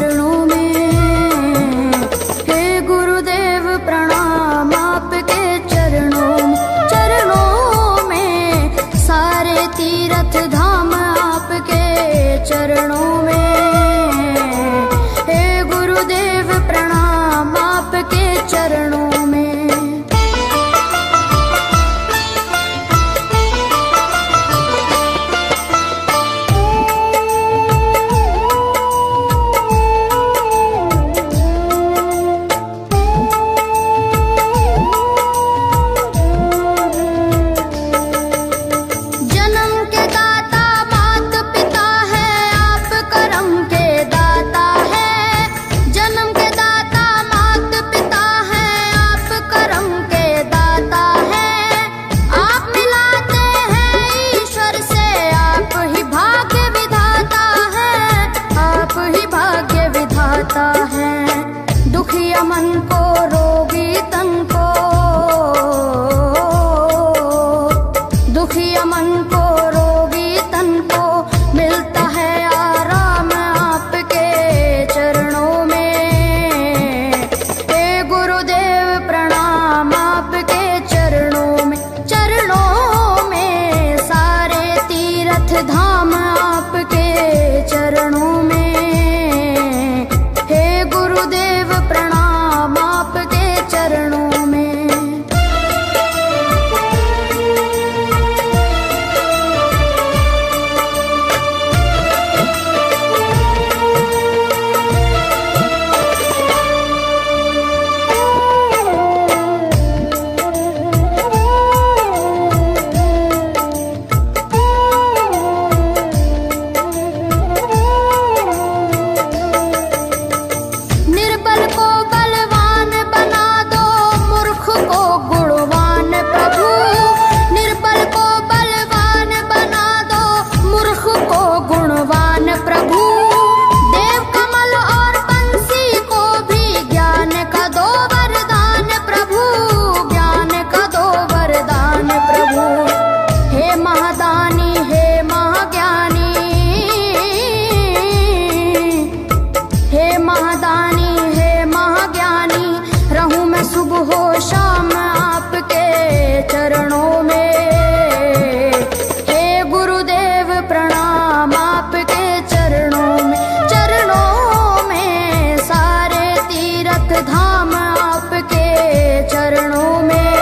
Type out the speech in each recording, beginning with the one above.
चरणों में। हे गुरुदेव प्रणाम आपके चरणों में, सारे तीर्थ धाम आपके चरणों में। हे गुरुदेव प्रणाम आपके चरणों में। दुखिया मन को रोगी तन को, दुखिया मन को रोगी तन को मिलता है आराम आपके चरणों में। हे गुरुदेव प्रणाम आपके चरणों में, सारे तीर्थ धाम आपके चरणों में। गुरुदेव प्रणाम आपके चरणों में। सुबह शाम आपके चरणों में। हे गुरुदेव प्रणाम आपके चरणों में, सारे तीर्थ धाम आपके चरणों में।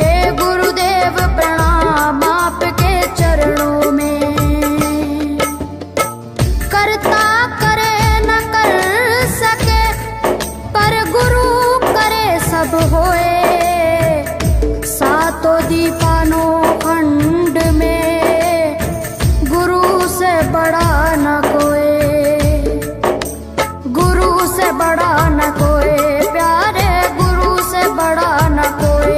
हे गुरुदेव प्रणाम आपके चरणों में। करता करे न कर सके पर गुरु करे सब होए, सातों दीपानों खंड में गुरु से बड़ा न कोई, गुरु से बड़ा न कोई, प्यारे गुरु से बड़ा न कोई।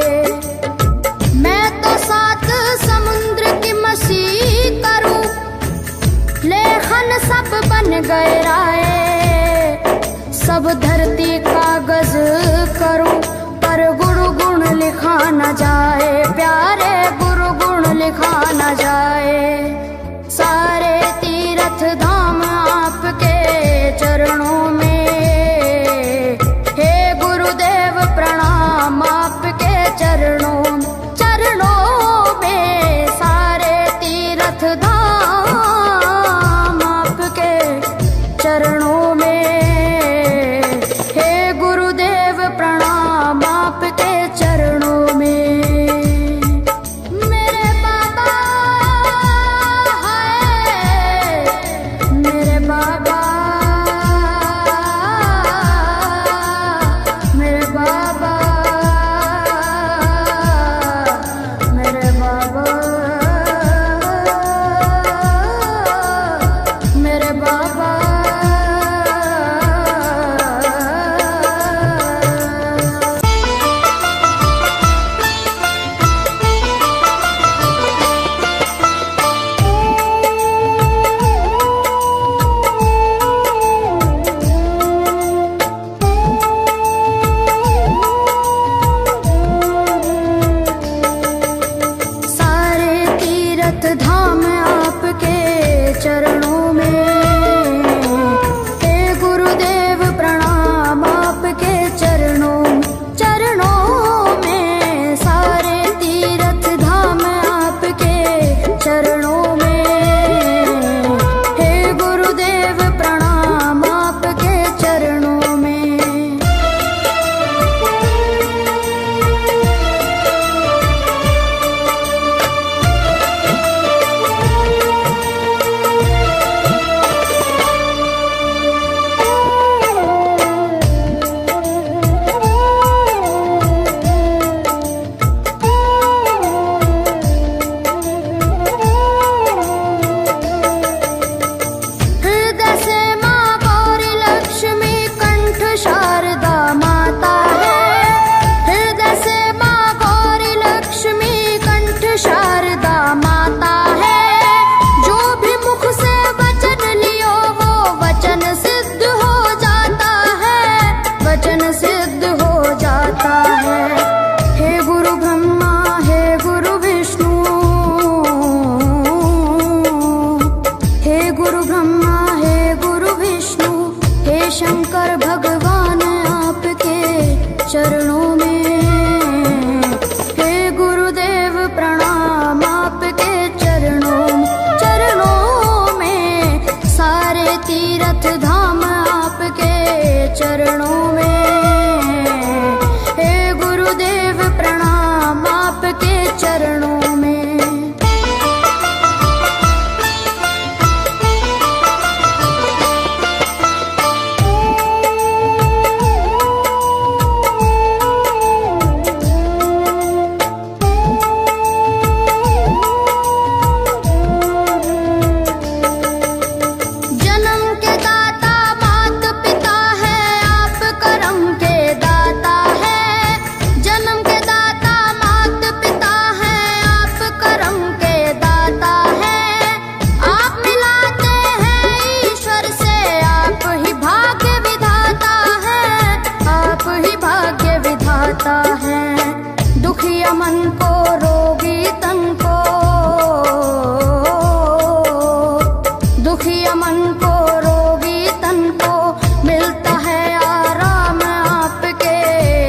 मैं तो सात समुद्र की मसीह करूं, लेखन सब बन गए राय, सब धरती कागज करूं पर गुरु गुण लिखा न जाए, प्यारे गुरु गुण लिखा न जाए। सारे तीर्थ धाम आपके चरणों में। हे गुरुदेव प्रणाम आपके चरणों में, सारे तीर्थ धाम आपके चरणों में। प्रणाम आपके चरणों में। मेरे बाबा है, मेरे बाबा, मेरे बाबा, मेरे बाबा, मेरे बाबा। शंकर भगवान आपके चरणों में, हे गुरुदेव प्रणाम आपके चरणों में सारे तीर्थ धाम आपके चरणों में, हे गुरुदेव प्रणाम आपके चरणों में। दुखिया मन को रोगी तन को, दुखिया मन को रोगी तन को मिलता है आराम आपके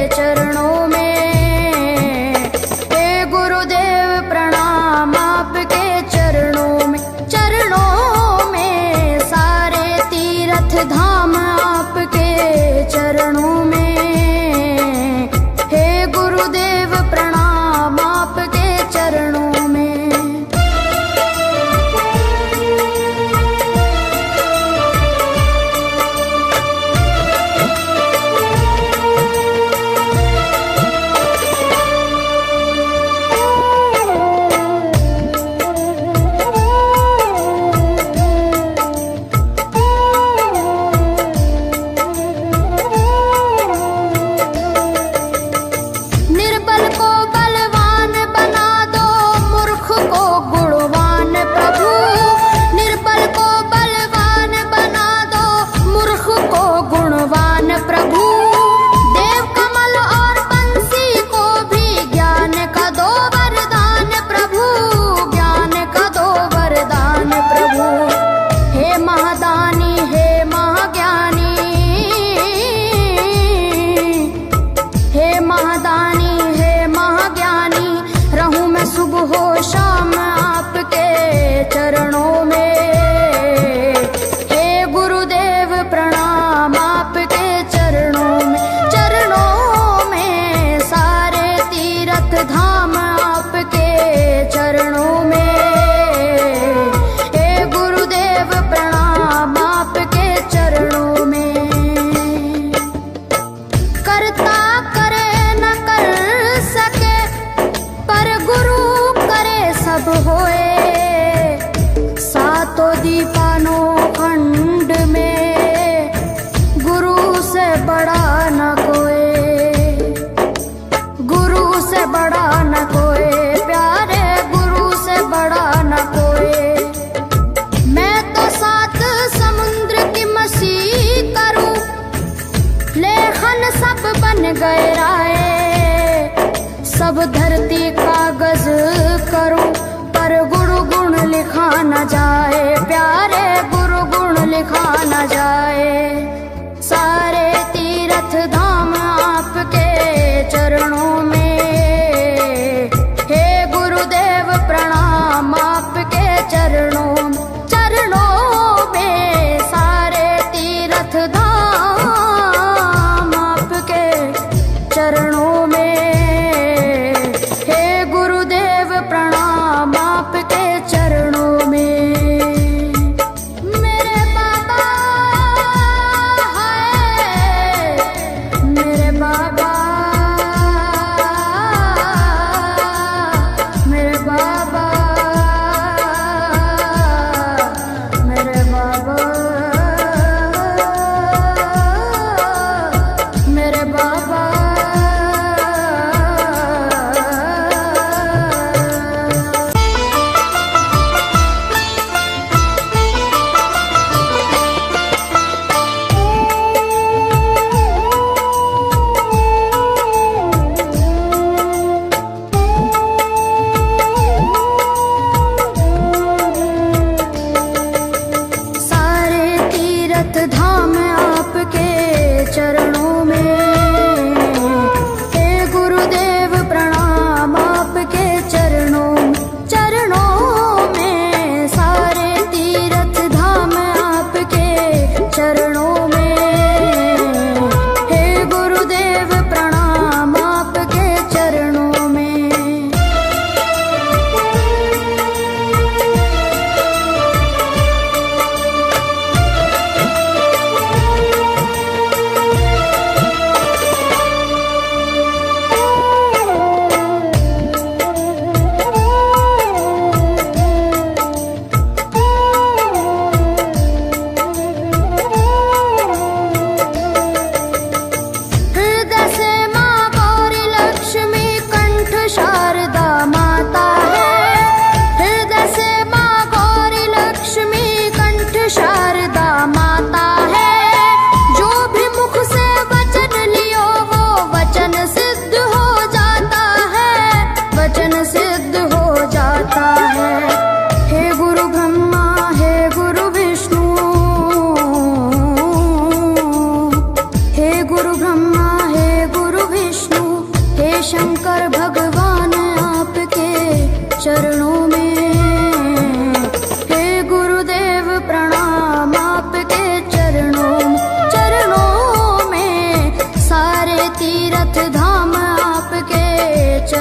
चरणों में, हे गुरुदेव प्रणाम आपके चरणों में सारे तीर्थ धाम आपके चरणों में, गुरुदेव प्रणाम आपके चरणों में। निर्बल को बलवान बना दो, मूर्ख को गुणवान प्रभु, निर्बल को बलवान बना दो, मूर्ख को गुणवान प्रभु, देव कमल और बंसी को भी ज्ञान का दो वरदान प्रभु, ज्ञान का दो वरदान प्रभु, हे महादानी हे महाज्ञानी, हे महादानी हे महाज्ञानी, रहूं मैं सुबह हो शाम आपके चरणों में, हे गुरुदेव प्रणाम आपके चरणों में सारे तीर्थ धाम आपके चरणों में, हे गुरुदेव प्रणाम आपके चरणों में। करता करे न कर सके पर गुरु करे सब होए, सातों दीपानो खंड में गुरु से बड़ा न कोई, गुरु से बड़ा न कोई, प्यारे गुरु से बड़ा न कोई। मैं तो सात समुद्र की मसीह करूं, लेखन सब बन गए राय, सब धरती कागज करूं पर गुरु गुण लिखा न जाए, प्यारे गुरु गुण लिखा न जाए, सारे तीर्थ धाम आपके चरणों में, हे गुरुदेव प्रणाम आपके चरणों में सारे तीर्थ धाम आपके चरणों में, हे गुरुदेव प्रणाम आपके चरणों में।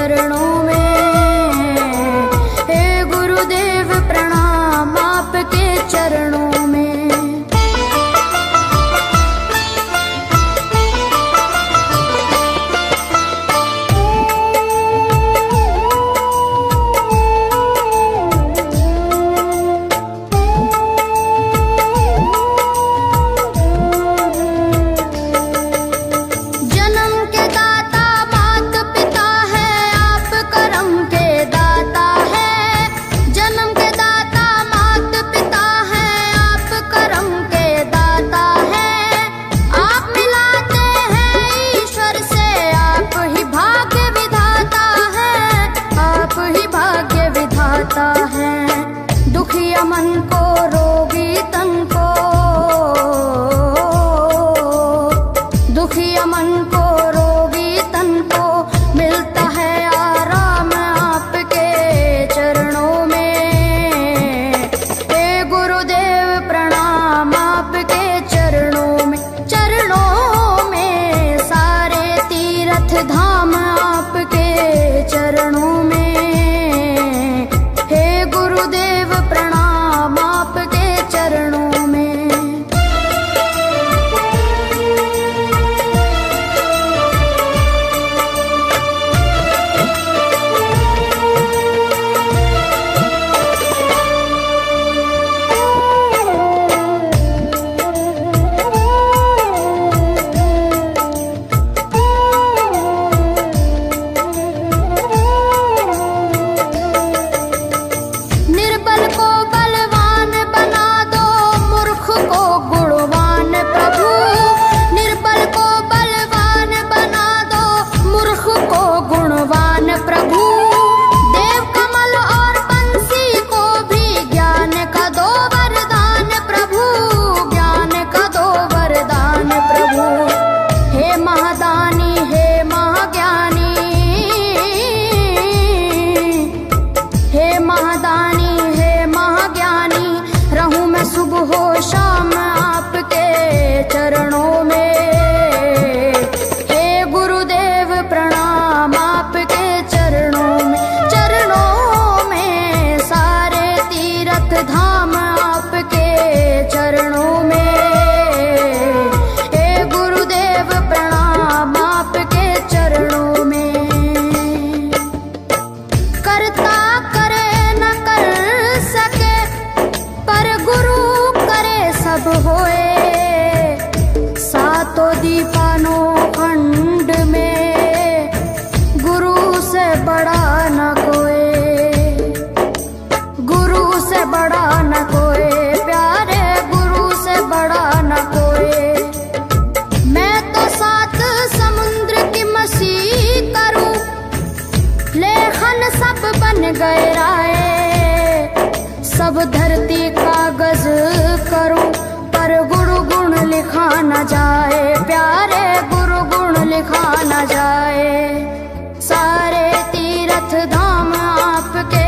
चरणों में। हे गुरुदेव प्रणाम आपके चरणों में। दुखिया मन को रोगी तन को, दुखिया मन को रोगी तन को मिलता है आराम आपके चरणों में। हे गुरुदेव प्रणाम आपके चरणों में। चरणों में सारे तीर्थ धाम आपके चरणों में। गुरुदेव प्रणाम आपके चरणों में। सुबह हो शाम आपके चरणों में। हे गुरुदेव प्रणाम आपके चरणों में। चरणों में सारे तीर्थ धाम आपके चरणों में। हे गुरुदेव प्रणाम आपके चरणों में। करता करे न कर सके पर गुरु करे सब होए। सातों दीपानों खंड में गुरु से बड़ा न कोई, गुरु से बड़ा न कोई, प्यारे गुरु से बड़ा न कोई। मैं तो सात समुद्र की मसीह करूं, लेखन सब बन गए राय। सब धरती कागज करूं पर गुरु गुण लिखा न जाए। प्यारे गुरु गुण लिखा न जाए। सारे तीर्थ धाम आपके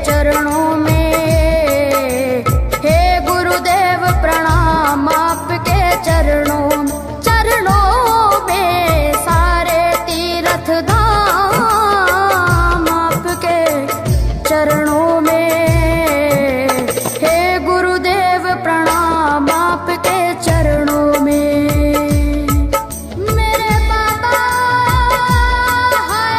चरणों में। हे गुरुदेव प्रणाम आपके चरणों में। चरणों में सारे तीर्थ धाम आपके चरणों में। प्रणाम आपके चरणों में। मेरे बाबा है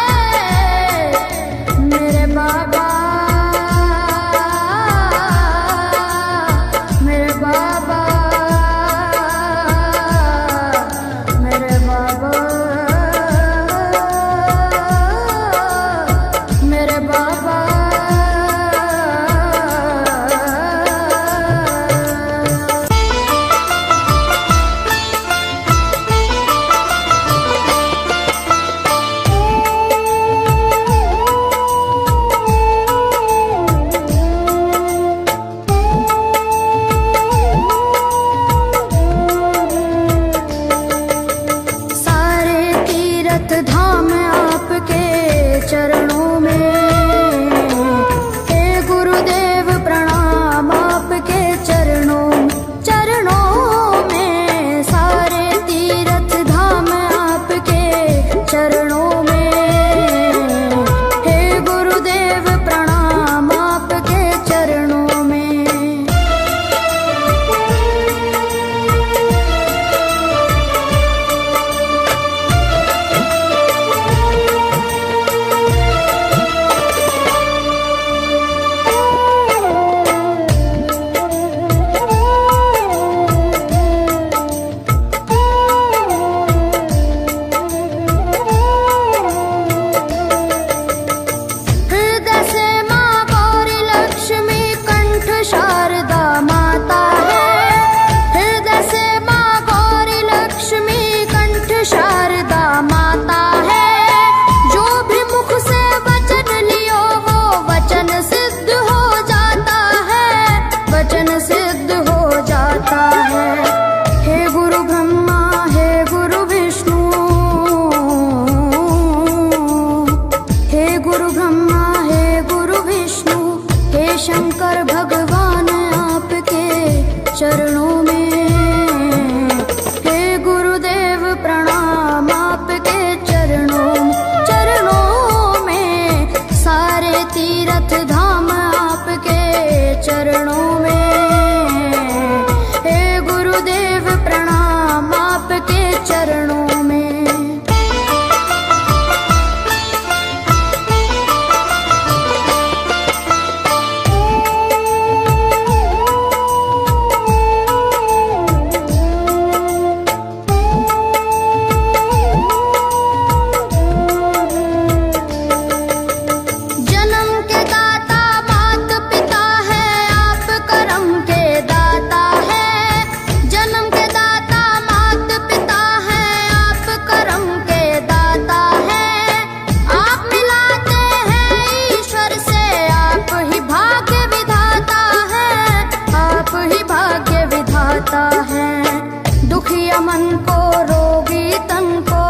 मन को रोगी तन को,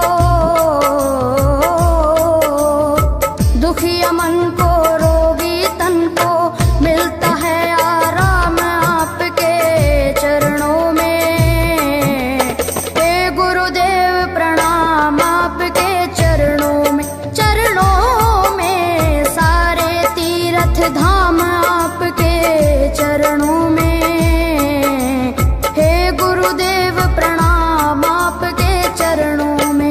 दुखिया मन को रोगी तन को मिलता है आराम आपके चरणों में। हे गुरुदेव प्रणाम आपके चरणों में, चरणों में सारे तीर्थ धाम आपके चरणों में। हे गुरुदेव प्रणाम आपके चरणों में।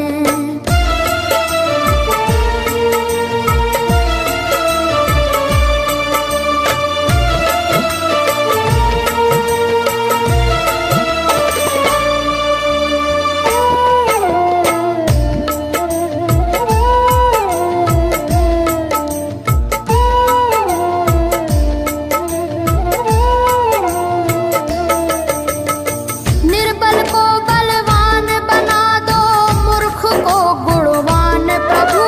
निर्बल को बलवान बना दो, मूर्ख को गुणवान प्रभु।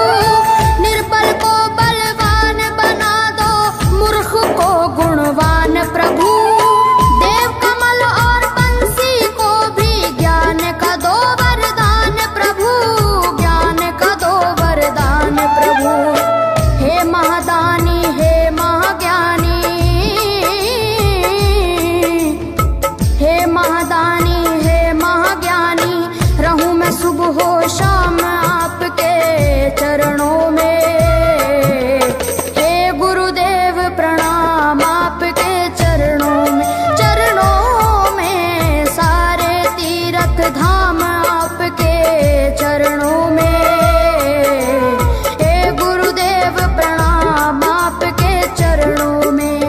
निर्बल को बलवान बना दो, मूर्ख को गुणवान प्रभु। देव कमल और बंसी को भी ज्ञान का दो वरदान प्रभु, ज्ञान का दो वरदान प्रभु। हे महादानी हे महाज्ञानी, हे महादानी हे महाज्ञानी, रहूं मैं सुबह हो शाम आपके चरणों में। हे गुरुदेव प्रणाम आपके चरणों में, चरणों में सारे तीर्थ धाम आपके चरणों में। हे गुरुदेव प्रणाम आपके चरणों में।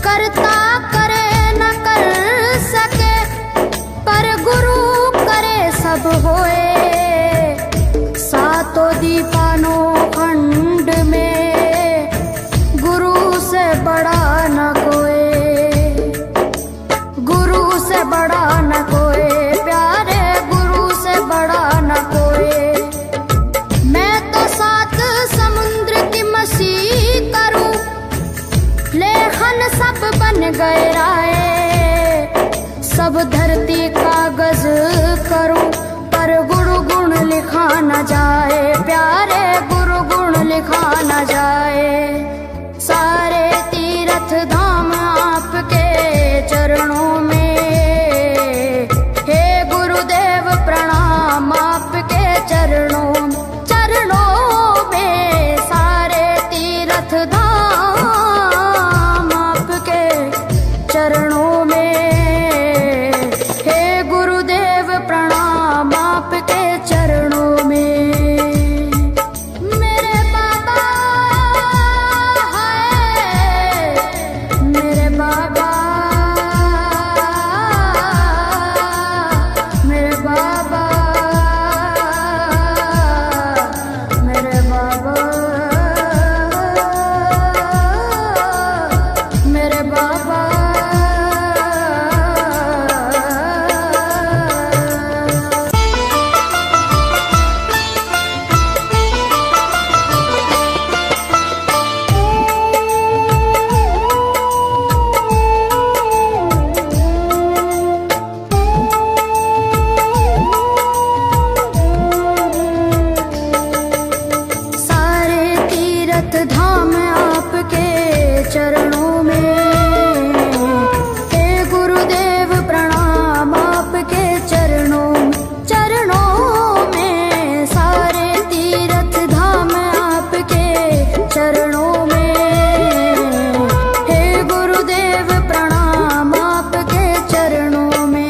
करता करे न कर सके, पर गुरु करे सब होए। सातों दीपानों खंड में गुरु से बड़ा न कोई, गुरु से बड़ा न कोई, प्यारे गुरु से बड़ा न कोई। मैं तो सात समुद्र की मसीह करूं, लेखन सब बन गए राय। सब धरती कागज करूं, पर गुरु गुण लिखा न जाए, प्यारे गुरु गुण लिखा न जाए। सारे तीर्थ धाम आपके चरणों में। हे गुरुदेव प्रणाम आपके चरणों में, चरणों में सारे तीर्थ धाम आपके चरणों में। हे गुरुदेव प्रणाम आपके चरणों में। मेरे बाबा है, मेरे बाबा, मेरे बाबा, मेरे बाबा, मेरे बाबा। सारे तीर्थ धाम आपके चरणों में। हे गुरुदेव प्रणाम आपके चरणों में, चरणों में सारे तीर्थ धाम आपके चरणों में। हे गुरुदेव प्रणाम आपके चरणों में।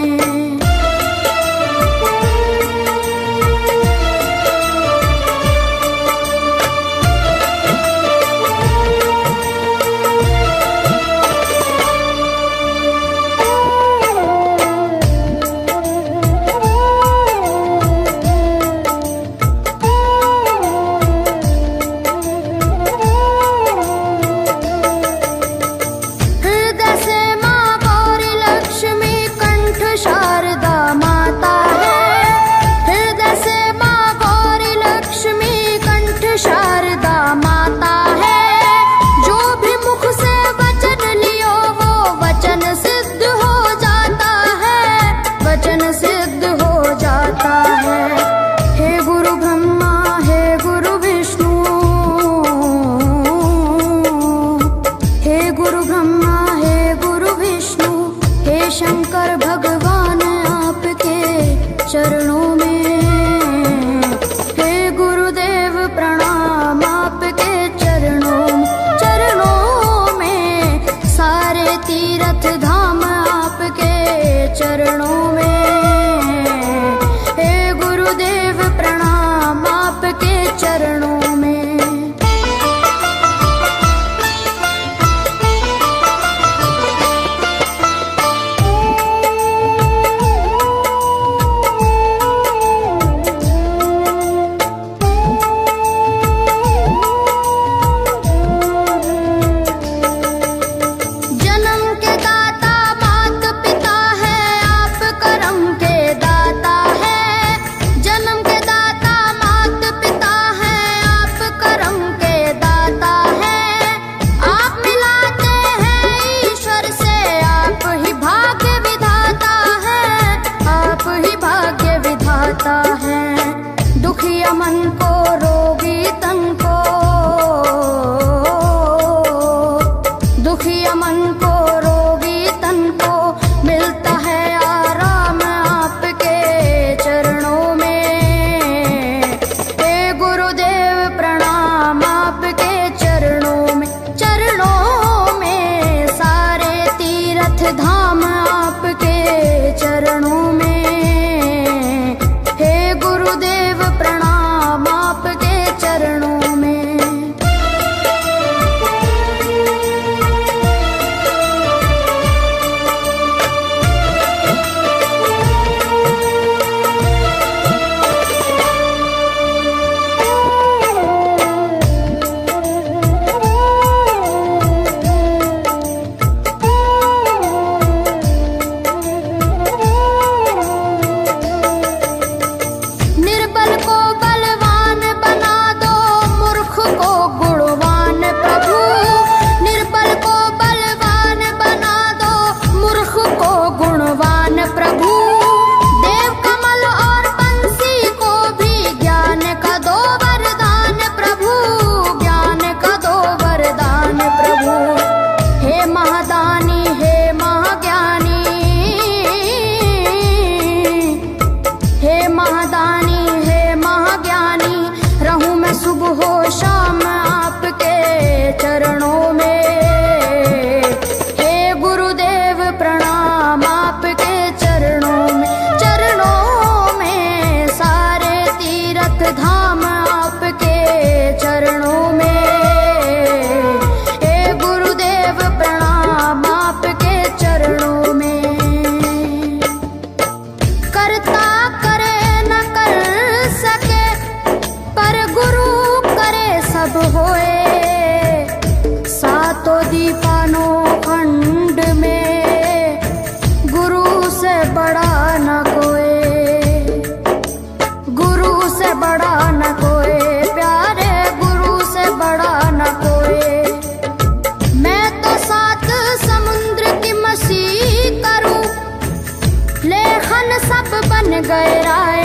सब बन गए राय।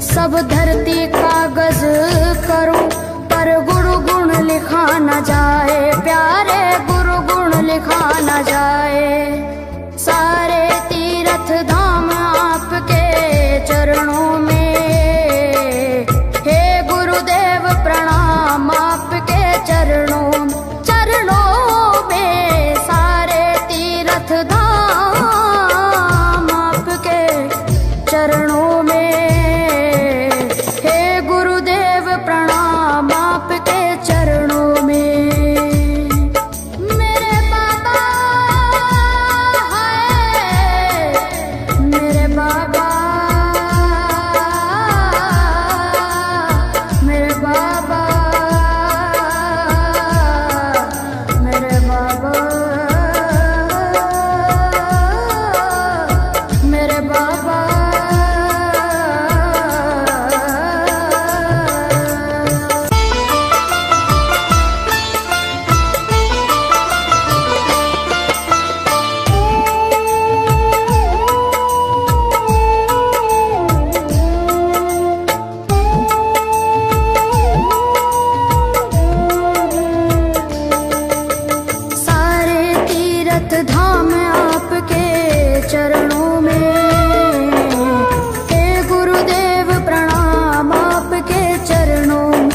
सब धरती कागज करूं पर गुरु गुण लिखा न जाए, प्यारे गुरु गुण लिखा न जाए। सारे तीर्थ धाम आपके चरणों में, हे गुरुदेव प्रणाम आपके चरणों में। सारे तीर्थ धाम आपके चरणों में, हे गुरुदेव प्रणाम आपके चरणों में। मेरे बाबा है, मेरे बाबा, मेरे बाबा, मेरे बाबा, मेरे बाबा। सारे तीर्थ धाम आपके चरणों में, हे गुरुदेव प्रणाम आपके चरणों में।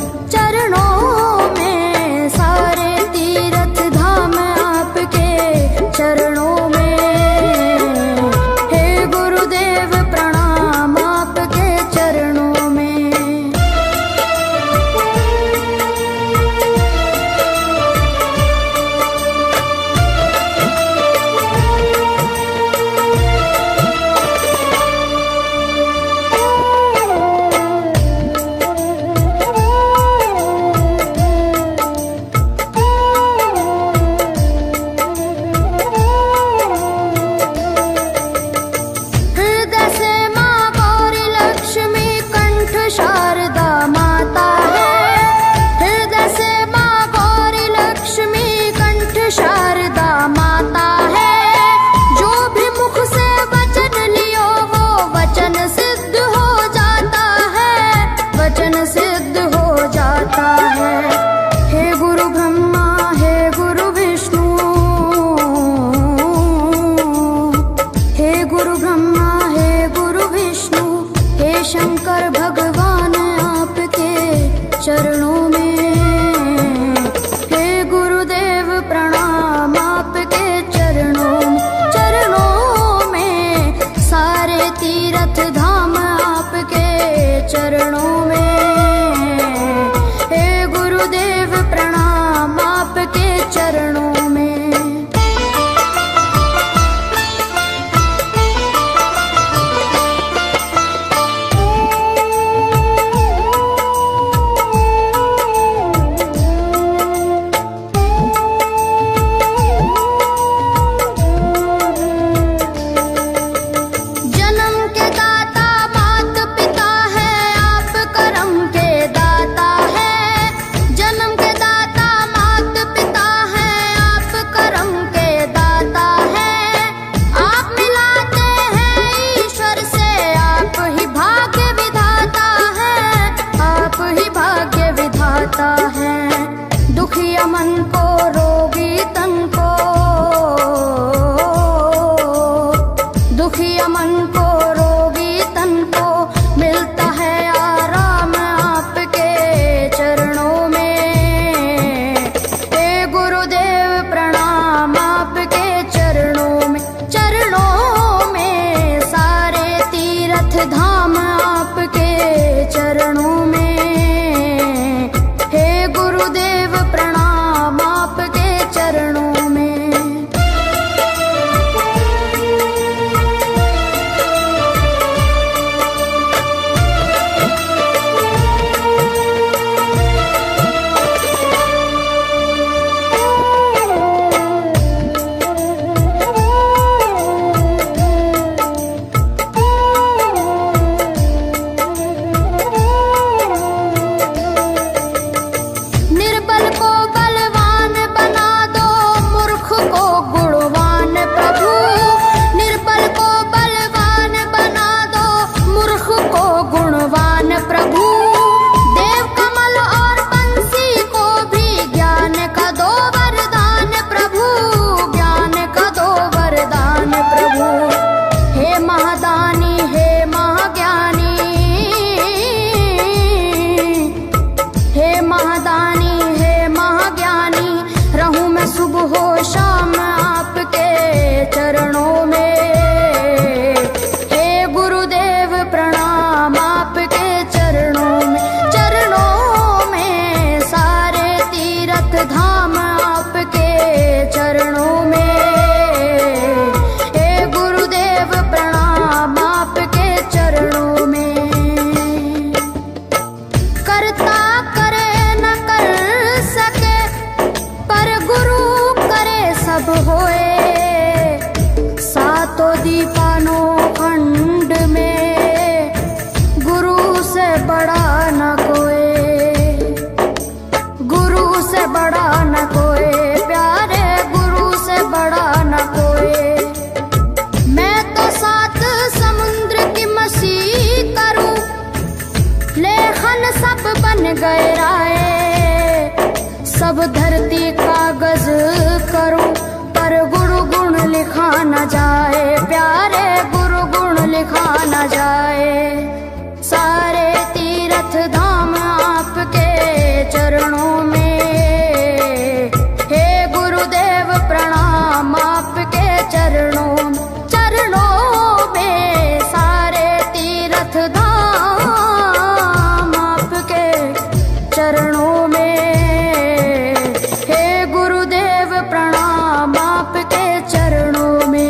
सारे तीर्थ धाम आपके चरणों में, हे गुरुदेव प्रणाम आपके चरणों में। हृदय से माँ गौरी लक्ष्मी कंठ शारदा माता है। हृदय से माँ गौरी लक्ष्मी कंठ शारदा माता है। जो भी मुख से वचन लियो वो वचन सिद्ध हो जाता है, वचन सिद्ध हो जाता है। हे गुरु ब्रह्मा, हे गुरु विष्णु, हे गुरु ब्रह्मा, हे गुरु विष्णु, हे शंकर भगवान आपके चरणों में, हे गुरुदेव प्रणाम आपके चरणों में। सारे तीर्थ धाम आपके चरणों में, हे गुरुदेव प्रणाम आपके चरणों में। जन्म के दाता मात पिता है, आप करम के दाता है। जन्म के दाता मात पिता है, आप करम के दाता है। आप मिलाते हैं ईश्वर से, आप ही भाग्य विधाता है, आप ही भाग्य विधाता है। दुखिया मन को रोगी तन को, दुखिया मन को रोगी तन को मिलता है आराम आपके चरणों में। हे गुरुदेव प्रणाम आपके चरणों में। सारे तीर्थ धाम आपके चरणों में, हे गुरुदेव प्रणाम आपके चरणों में। महादानी हे महाज्ञानी, हे महादानी हे महाज्ञानी, रहूं मैं सुबह हो शाम आपके चरणों में। हे गुरुदेव प्रणाम आपके चरणों में, चरणों में सारे तीर्थ धाम आपके चरणों में। हे गुरुदेव प्रणाम आपके चरणों में। करता करे न कर सके, पर गुरु करे सब होए। सातों दीपानो खंड में गुरु से बड़ा न कोई, गुरु से बड़ा न कोई, प्यारे गुरु से बड़ा न कोई। मैं तो सात समुद्र की मसी करूं, लेखन सब बन गए राय। सब धरती कागज करूं, पर गुरु गुण लिखा न जाए, प्यारे गुरु गुण लिखा न जाए। सारे तीर्थ धाम आपके चरणों में। हे गुरुदेव प्रणाम आपके चरणों में, चरणों में सारे तीर्थ धाम आपके चरणों में। हे गुरुदेव प्रणाम आपके चरणों में।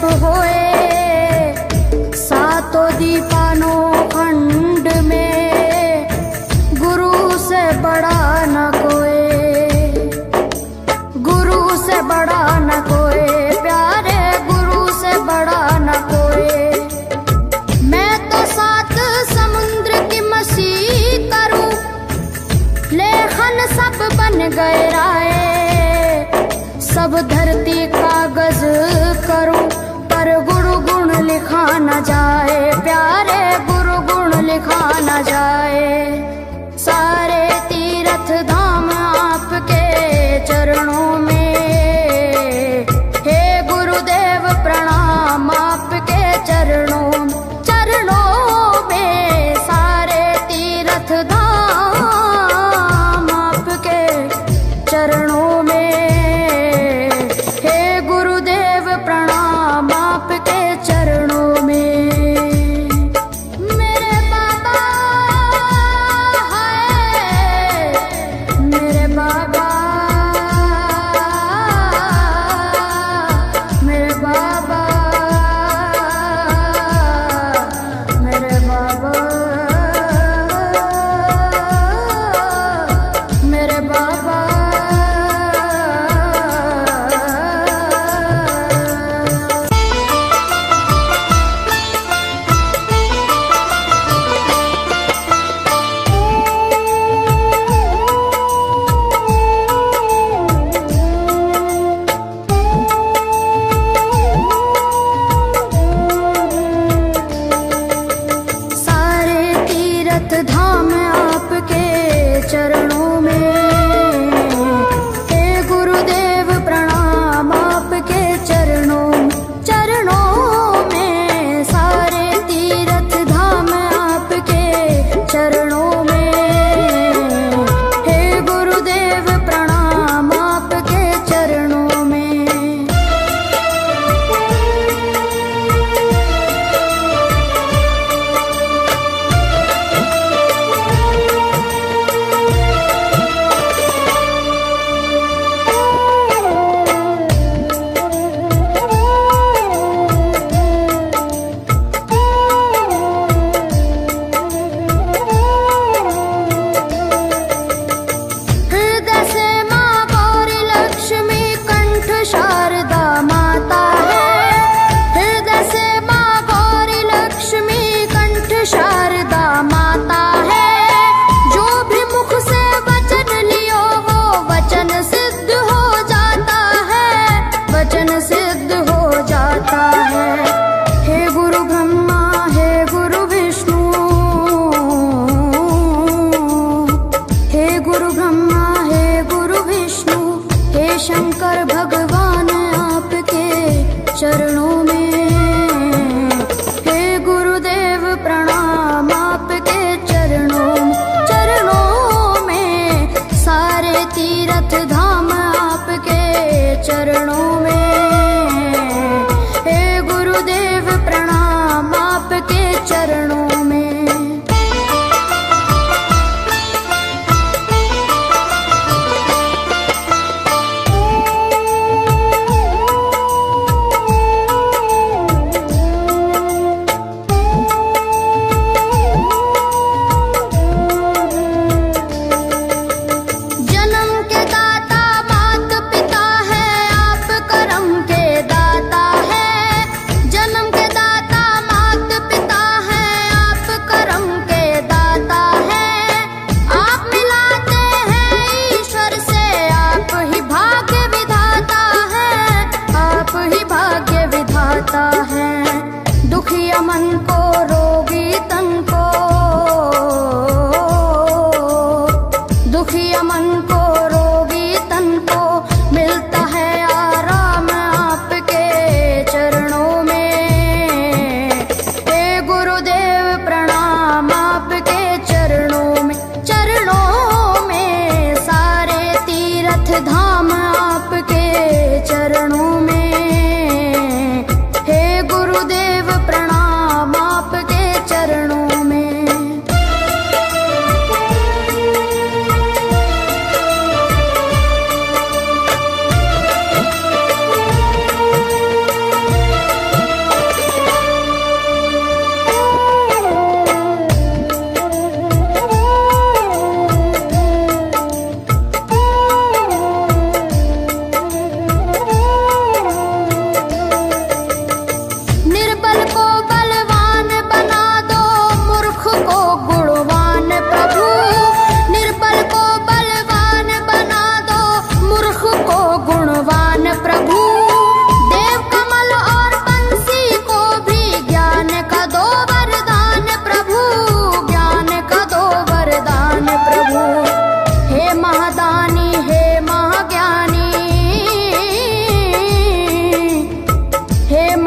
सब होए, सातों दीपानो खंड में गुरु से बड़ा न कोई, गुरु से बड़ा न कोई, प्यारे गुरु से बड़ा न कोई। मैं तो सात समुद्र की मसीह करूं, लेखन सब बन गए राय, सब धरती कागज करूं, पर गुरु गुण लिखा न जाए, प्यारे गुरु गुण लिखा न जाए। सारे तीर्थ धाम आपके चरणों में, हे गुरुदेव प्रणाम आपके चरणों, चरणों में। सारे तीर्थ धाम आपके चरणों में, चरणों में। मेरे बाबा है, मेरे बाबा, मेरे बाबा, मेरे बाबा, मेरे बाबा। धाम आपके चरणों में, हे गुरुदेव प्रणाम आपके चरणों, चरणों में। सारे तीर्थ धाम आपके चरणों में, हे गुरुदेव प्रणाम आपके चरणों में। शंकर भगवान आपके चरणों में, हे गुरुदेव प्रणाम आपके चरणों, चरणों में। सारे तीर्थ धाम आपके चरणों में, हे गुरुदेव प्रणाम आपके चरणों में। दुखिया मन को, रोगी तन को, दुखिया मन को, रोगी तन को मिलता है आराम आपके चरणों में, हे गुरुदेव प्रणाम आपके चरणों में, चरणों में। सारे तीर्थ धाम आपके चरणों में, हे गुरुदेव प्रणाम आप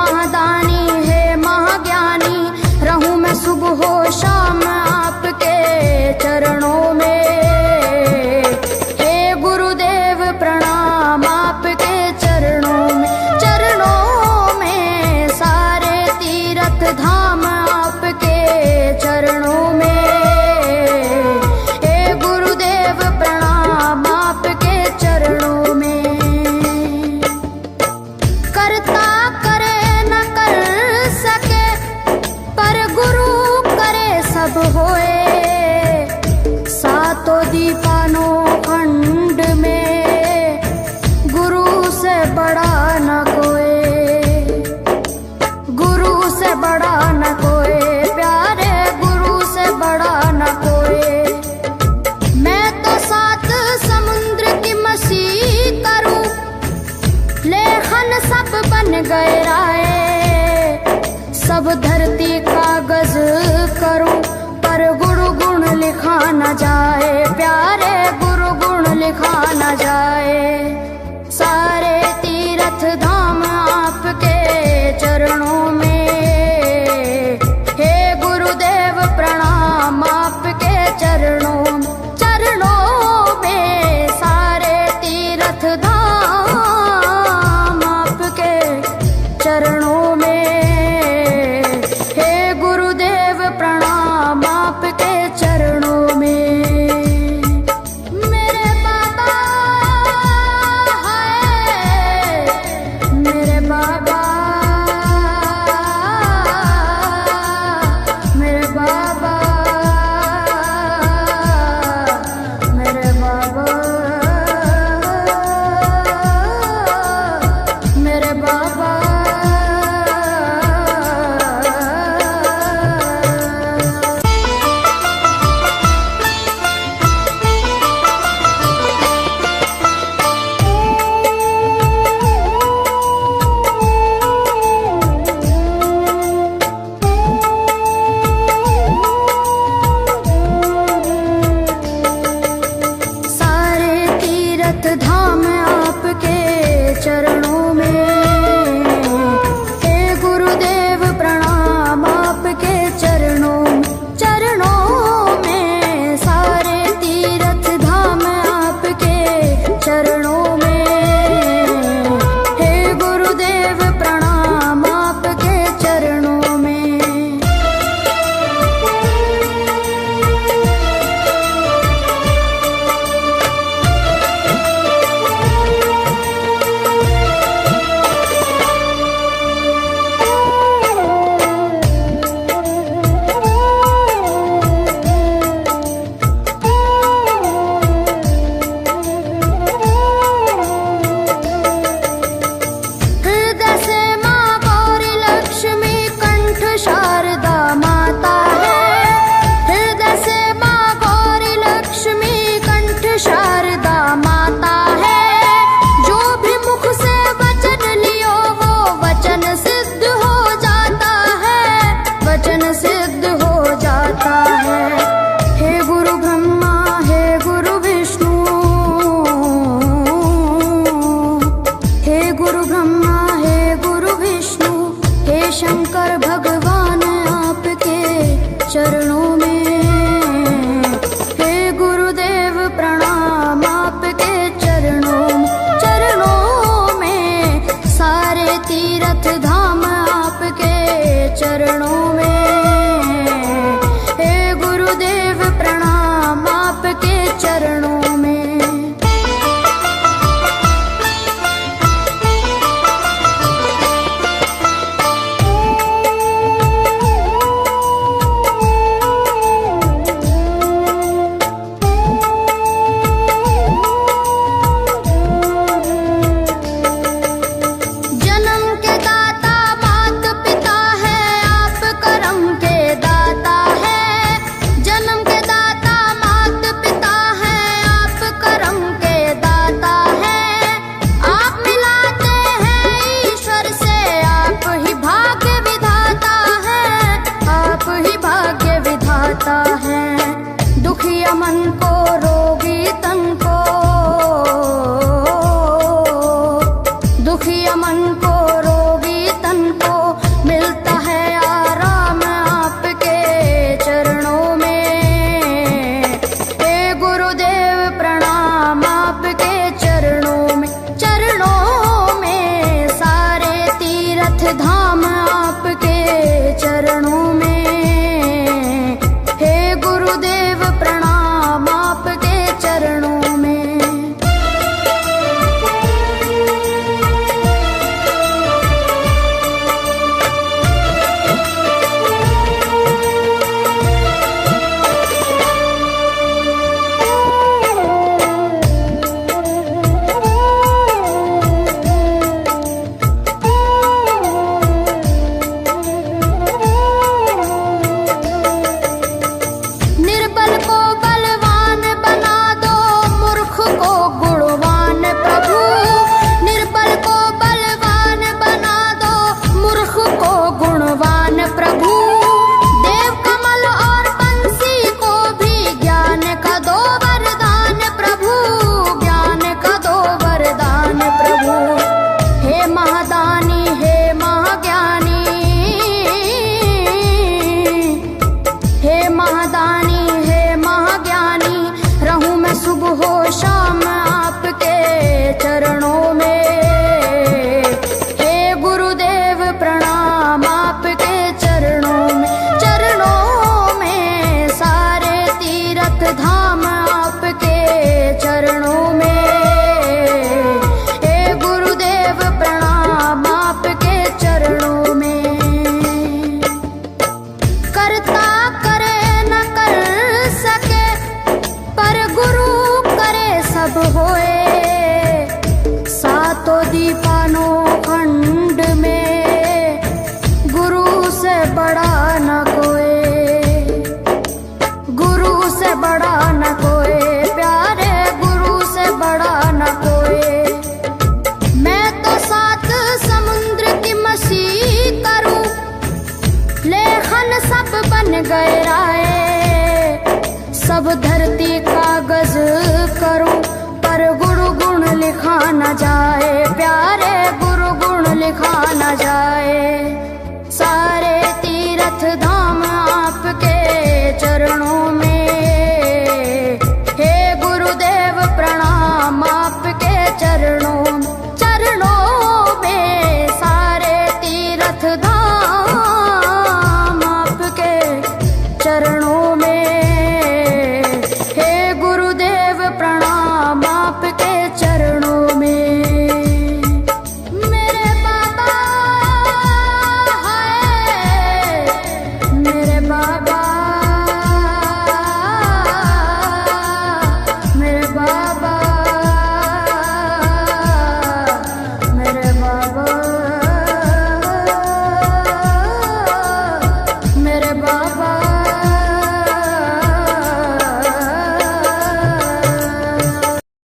महादानी, हे महाज्ञानी, रहूं मैं सुबह हो शाम आपके चरणों में। हे गुरुदेव प्रणाम आपके चरणों में, चरणों में सारे तीर्थ धाम आपके चरणों में। हे गुरुदेव प्रणाम आपके चरणों में। करता करे न कर सके पर गुरु करे सब होए। सातों दीपानो खंड में गुरु से बड़ा न कोई, गुरु से बड़ा न कोई, प्यारे गुरु से बड़ा न कोई। मैं तो सात समुद्र की मसीह करूं, लेखन सब बन गए राय। सब धरती कागज करूं पर गुरु गुण लिखा न जाए, प्यारे गुरु गुण लिखा न जाए। सारे तीर्थ धाम आपके चरणों में। हे गुरुदेव प्रणाम आपके चरणों में, चरणों में सारे तीर्थ धाम आपके चरणों में। हे गुरुदेव प्रणाम आपके चरणों में। मेरे बाबा हाय, मेरे बाबा, मेरे बाबा, मेरे बाबा, मेरे बाबा। सारे तीर्थ धाम आपके चरणों में। हे गुरुदेव प्रणाम आपके चरणों में, चरणों में सारे तीर्थ धाम आपके चरणों में। हे गुरुदेव प्रणाम आपके चरणों में। हृदय से माँ गौरी लक्ष्मी कंठ शारदा माता है। हृदय से माँ गौरी लक्ष्मी कंठ शारदा माता है। जो भी मुख से वचन लियो वो वचन सिद्ध हो जाता है, वचन सिद्ध हो जाता है। हे गुरु ब्रह्मा, हे गुरु विष्णु, हे गुरु ब्रह्मा, हे गुरु विष्णु, हे शंकर भगवान आपके चरणों में। हे गुरुदेव प्रणाम आपके चरणों में, चरणों में सारे तीर्थ धाम आपके चरणों में। हे गुरुदेव प्रणाम आपके चरणों में। आपके चरणों में। हे गुरुदेव प्रणाम आपके चरणों में। सुबह शाम आपके चरणों में। हे गुरुदेव प्रणाम आपके चरणों में। चरणों में सारे तीर्थ धाम आपके चरणों में। हे गुरुदेव प्रणाम आपके चरणों में। करता करे न कर सके पर गुरु सब होए। सातों दीपानों खंड में गुरु से बड़ा न कोई। गुरु से बड़ा न कोई प्यारे, गुरु से बड़ा न कोई। मैं तो सात समुद्र की मछली करूं, लेखन सब बन गए राय। सब धरती कागज करूं पर गुरु गुण लिखा न जाए प्यारे, गुरु गुण लिखा न जाए।